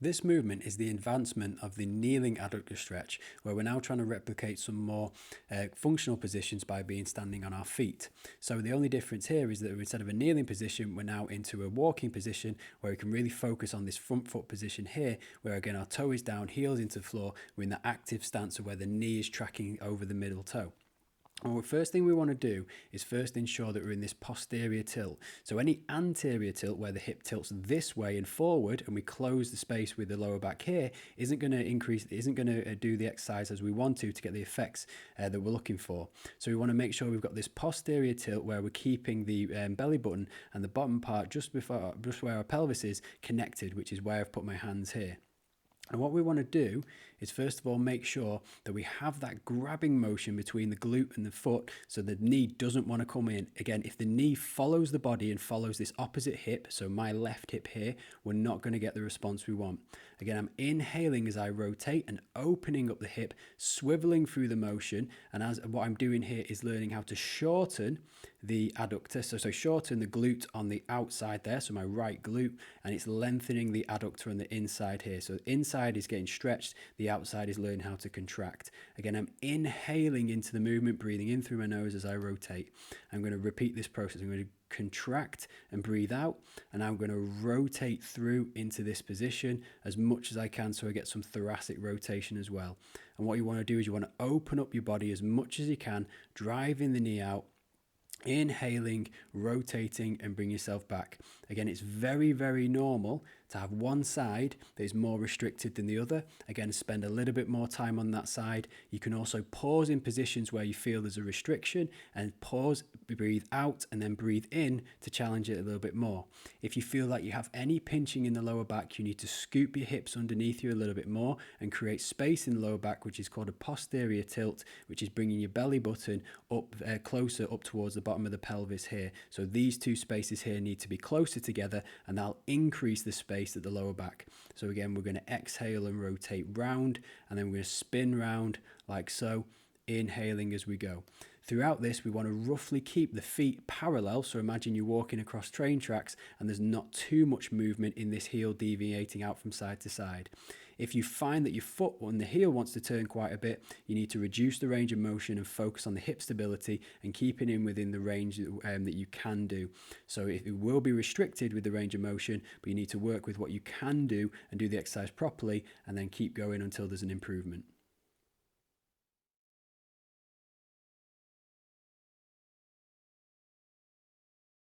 This movement is the advancement of the kneeling adductor stretch, where we're now trying to replicate some more functional positions by being standing on our feet. So the only difference here is that instead of a kneeling position, we're now into a walking position where we can really focus on this front foot position here, where again our toe is down, heels into the floor. We're in the active stance of where the knee is tracking over the middle toe. And the first thing we want to do is first ensure that we're in this posterior tilt. So any anterior tilt where the hip tilts this way and forward and we close the space with the lower back here isn't going to do the exercise as we want to get the effects that we're looking for. So we want to make sure we've got this posterior tilt where we're keeping the belly button and the bottom part just where our pelvis is connected, which is where I've put my hands here. And what we want to do is first of all make sure that we have that grabbing motion between the glute and the foot so the knee doesn't want to come in. Again, if the knee follows the body and follows this opposite hip, so my left hip here, we're not going to get the response we want. Again, I'm inhaling as I rotate and opening up the hip, swiveling through the motion. And as what I'm doing here is learning how to shorten the adductor. So shorten the glute on the outside there, so my right glute, and it's lengthening the adductor on the inside here. So the inside is getting stretched, the outside is learning how to contract. Again, I'm inhaling into the movement, breathing in through my nose as I rotate. I'm going to repeat this process. I'm going to contract and breathe out, and I'm going to rotate through into this position as much as I can so I get some thoracic rotation as well. And what you want to do is you want to open up your body as much as you can, driving the knee out, inhaling, rotating, and bring yourself back. Again, it's very, very normal to have one side that is more restricted than the other. Again, spend a little bit more time on that side. You can also pause in positions where you feel there's a restriction and pause, breathe out, and then breathe in to challenge it a little bit more. If you feel like you have any pinching in the lower back, you need to scoop your hips underneath you a little bit more and create space in the lower back, which is called a posterior tilt, which is bringing your belly button up closer up towards the bottom of the pelvis here. So these two spaces here need to be closer together, and that'll increase the space at the lower back. So again, we're going to exhale and rotate round, and then we're going to spin round like so, inhaling as we go. Throughout this, we want to roughly keep the feet parallel. So imagine you're walking across train tracks and there's not too much movement in this heel deviating out from side to side. If you find that your foot and the heel wants to turn quite a bit, you need to reduce the range of motion and focus on the hip stability and keeping in within the range that you can do. So it will be restricted with the range of motion, but you need to work with what you can do and do the exercise properly, and then keep going until there's an improvement.